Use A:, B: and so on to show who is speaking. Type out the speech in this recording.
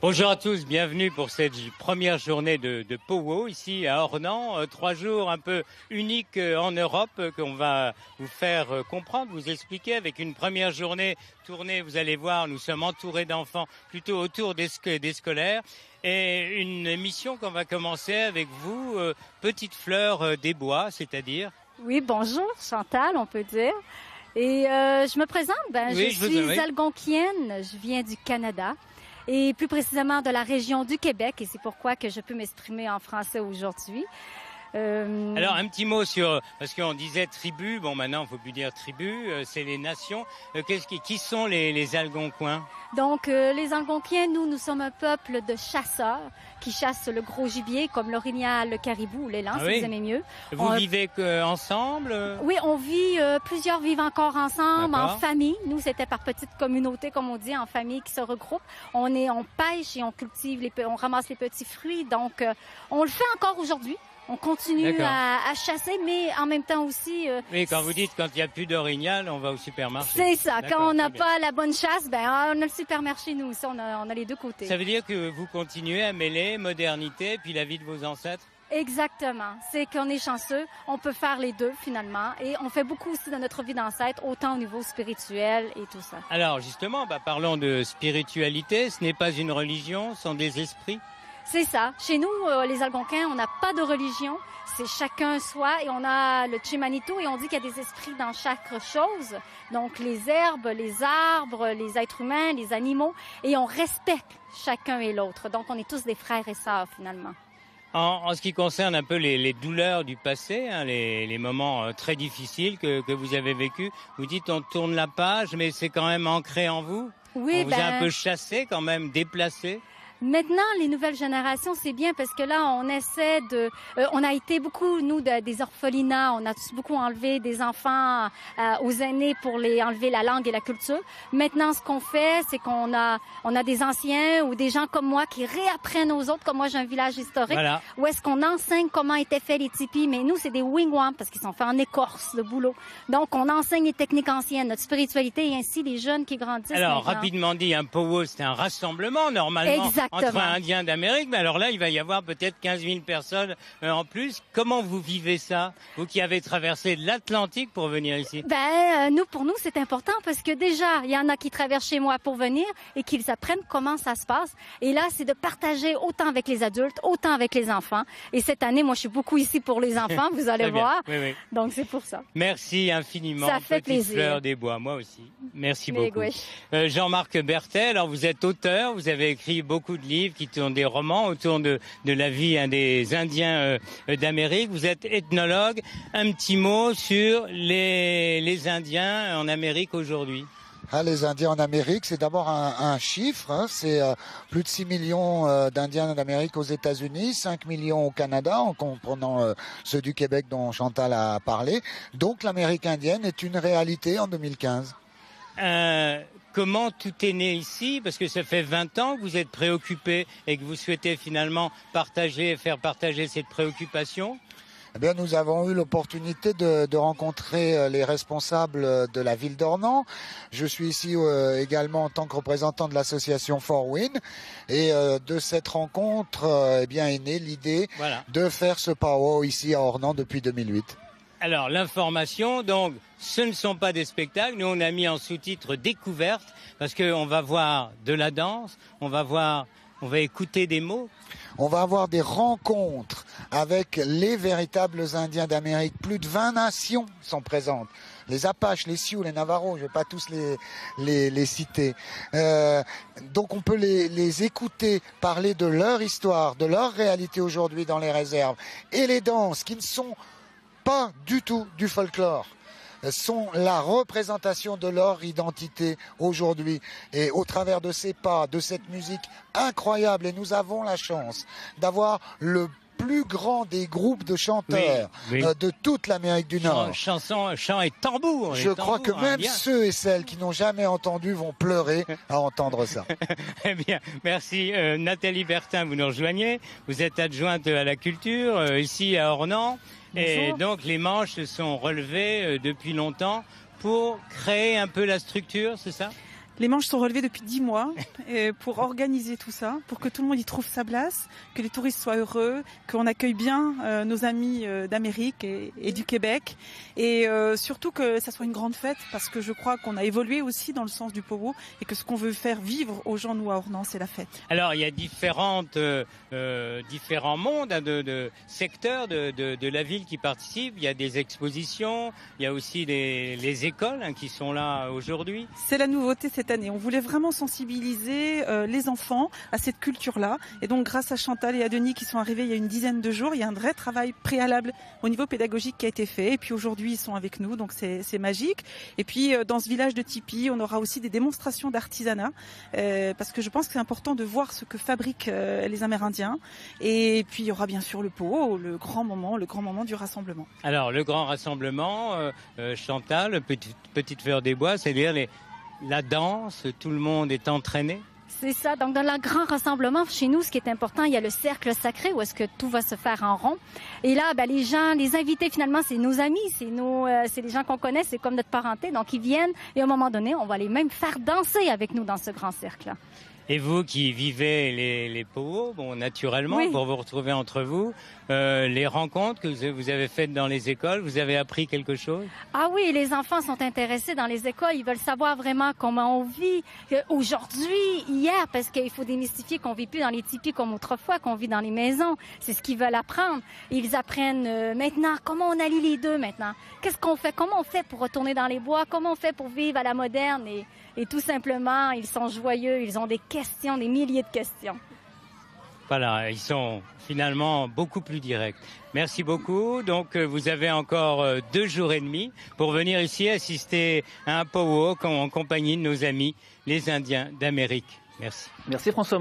A: Bonjour à tous, bienvenue pour cette première journée de Powo ici à Ornans. 3 jours un peu uniques en Europe qu'on va vous faire comprendre, vous expliquer avec une première journée tournée. Vous allez voir, nous sommes entourés d'enfants plutôt autour des scolaires et une émission qu'on va commencer avec vous, Petite Fleur des Bois, c'est-à-dire...
B: Oui, bonjour Chantal, on peut dire. Et je me présente, je suis algonquienne, je viens du Canada. Et plus précisément de la région du Québec, et c'est pourquoi que je peux m'exprimer en français aujourd'hui.
A: Alors un petit mot sur, parce qu'on disait tribu, bon maintenant il ne faut plus dire tribu, c'est les nations. Qui sont les Algonquins?
B: Donc les Algonquiens, nous sommes un peuple de chasseurs qui chassent le gros gibier comme l'orignal, le caribou ou l'élan, si vous aimez mieux.
A: Vous vivez ensemble?
B: Oui, on vit, plusieurs vivent encore ensemble, en famille. Nous, c'était par petite communauté, comme on dit, en famille qui se regroupent. On pêche et on cultive, on ramasse les petits fruits. Donc, on le fait encore aujourd'hui. On continue à chasser, mais en même temps aussi...
A: oui, quand vous dites quand il n'y a plus d'orignal, on va au supermarché.
B: C'est ça. Quand on n'a pas la bonne chasse, on a le supermarché, nous aussi, on a les deux côtés.
A: Ça veut dire que vous continuez à mêler modernité puis la vie de vos ancêtres?
B: Exactement. C'est qu'on est chanceux. On peut faire les deux, finalement. Et on fait beaucoup aussi dans notre vie d'ancêtre, autant au niveau spirituel et tout ça.
A: Alors, justement, parlons de spiritualité. Ce n'est pas une religion, ce sont des esprits.
B: C'est ça. Chez nous, les Algonquins, on n'a pas de religion. C'est chacun soi et on a le Chimanito et on dit qu'il y a des esprits dans chaque chose. Donc, les herbes, les arbres, les êtres humains, les animaux. Et on respecte chacun et l'autre. Donc, on est tous des frères et sœurs, finalement.
A: En ce qui concerne un peu les douleurs du passé, les moments très difficiles que vous avez vécus, vous dites on tourne la page, mais c'est quand même ancré en vous?
B: Oui,
A: on vous a un peu chassé quand même, déplacé?
B: Maintenant, les nouvelles générations, c'est bien parce que là, on essaie on a été beaucoup, nous, des orphelinats. On a beaucoup enlevé des enfants aux aînés pour les enlever la langue et la culture. Maintenant, ce qu'on fait, c'est qu'on a des anciens ou des gens comme moi qui réapprennent aux autres. Comme moi, j'ai un village historique où est-ce qu'on enseigne comment étaient faits les tipis. Mais nous, c'est des wigwams parce qu'ils sont faits en écorce, le boulot. Donc, on enseigne les techniques anciennes, notre spiritualité et ainsi les jeunes qui grandissent.
A: Alors, rapidement dit, un powwow, c'est un rassemblement, normalement.
B: Exactement.
A: Entre Indiens d'Amérique, mais alors là, il va y avoir peut-être 15 000 personnes en plus. Comment vous vivez ça, vous qui avez traversé l'Atlantique pour venir ici?
B: Pour nous, c'est important parce que déjà, il y en a qui traversent chez moi pour venir et qu'ils apprennent comment ça se passe. Et là, c'est de partager autant avec les adultes, autant avec les enfants. Et cette année, moi, je suis beaucoup ici pour les enfants, vous allez voir. Oui. Donc, c'est pour ça.
A: Merci infiniment.
B: Ça fait
A: plaisir. Petite Fleur des Bois, moi aussi. Merci beaucoup. Jean-Marc Berthel, alors vous êtes auteur, vous avez écrit beaucoup de livres qui tournent des romans autour de la vie des Indiens d'Amérique. Vous êtes ethnologue. Un petit mot sur les Indiens en Amérique aujourd'hui.
C: Les Indiens en Amérique, c'est d'abord un chiffre. C'est plus de 6 millions d'Indiens d'Amérique aux États-Unis, 5 millions au Canada, en comprenant ceux du Québec dont Chantal a parlé. Donc l'Amérique indienne est une réalité en 2015.
A: Comment tout est né ici? Parce que ça fait 20 ans que vous êtes préoccupé et que vous souhaitez finalement faire partager cette préoccupation.
C: Eh bien, nous avons eu l'opportunité de rencontrer les responsables de la ville d'Ornans. Je suis ici également en tant que représentant de l'association For Win. Et de cette rencontre, est née l'idée de faire ce powwow ici à Ornans depuis 2008.
A: Alors, l'information, donc, ce ne sont pas des spectacles. Nous, on a mis en sous-titre découverte parce qu'on va voir de la danse, on va écouter des mots.
C: On va avoir des rencontres avec les véritables Indiens d'Amérique. Plus de 20 nations sont présentes. Les Apaches, les Sioux, les Navajos, je ne vais pas tous les citer. Donc on peut les écouter parler de leur histoire, de leur réalité aujourd'hui dans les réserves. Et les danses qui ne sont pas du tout du folklore, sont la représentation de leur identité aujourd'hui. Et au travers de ces pas, de cette musique incroyable, et nous avons la chance d'avoir le plus grand des groupes de chanteurs de toute l'Amérique du Nord.
A: Chant et tambour.
C: Je crois que même ceux et celles qui n'ont jamais entendu vont pleurer à entendre ça.
A: Eh bien, merci. Nathalie Bertin, vous nous rejoignez. Vous êtes adjointe à la culture ici à Ornans. Et donc les manches se sont relevées depuis longtemps pour créer un peu la structure, c'est ça?
D: Les manches sont relevées depuis 10 mois pour organiser tout ça, pour que tout le monde y trouve sa place, que les touristes soient heureux, qu'on accueille bien nos amis d'Amérique et du Québec, et surtout que ça soit une grande fête, parce que je crois qu'on a évolué aussi dans le sens du powwow et que ce qu'on veut faire vivre aux gens, nous, à Ornans, c'est la fête.
A: Alors, il y a différents mondes, de secteurs de la ville qui participent. Il y a des expositions, il y a aussi les écoles qui sont là aujourd'hui.
D: C'est la nouveauté cette année. On voulait vraiment sensibiliser les enfants à cette culture-là. Et donc, grâce à Chantal et à Denis qui sont arrivés il y a une dizaine de jours, il y a un vrai travail préalable au niveau pédagogique qui a été fait. Et puis aujourd'hui, ils sont avec nous, donc c'est magique. Et puis, dans ce village de Tipi, on aura aussi des démonstrations d'artisanat, parce que je pense que c'est important de voir ce que fabriquent les Amérindiens. Et puis, il y aura bien sûr le powwow, le grand moment du rassemblement.
A: Alors, le grand rassemblement, Chantal, petite fleur des bois, c'est-à-dire la danse, tout le monde est entraîné.
B: C'est ça. Donc, dans le grand rassemblement, chez nous, ce qui est important, il y a le cercle sacré où est-ce que tout va se faire en rond. Et là, les gens, les invités, finalement, c'est nos amis, c'est les gens qu'on connaît, c'est comme notre parenté. Donc, ils viennent et à un moment donné, on va les même faire danser avec nous dans ce grand cercle-là.
A: Et vous qui vivez les powwow, naturellement,
B: oui,
A: pour vous retrouver entre vous, les rencontres que vous avez faites dans les écoles, vous avez appris quelque chose?
B: Ah oui, les enfants sont intéressés dans les écoles. Ils veulent savoir vraiment comment on vit aujourd'hui, hier, parce qu'il faut démystifier qu'on vit plus dans les tipis comme autrefois, qu'on vit dans les maisons. C'est ce qu'ils veulent apprendre. Ils apprennent maintenant comment on allie les deux maintenant. Qu'est-ce qu'on fait? Comment on fait pour retourner dans les bois? Comment on fait pour vivre à la moderne? Et tout simplement, ils sont joyeux, ils ont des questions, des milliers de questions.
A: Voilà, ils sont finalement beaucoup plus directs. Merci beaucoup. Donc, vous avez encore 2 jours et demi pour venir ici assister à un powwow en compagnie de nos amis, les Indiens d'Amérique. Merci.
E: Merci François.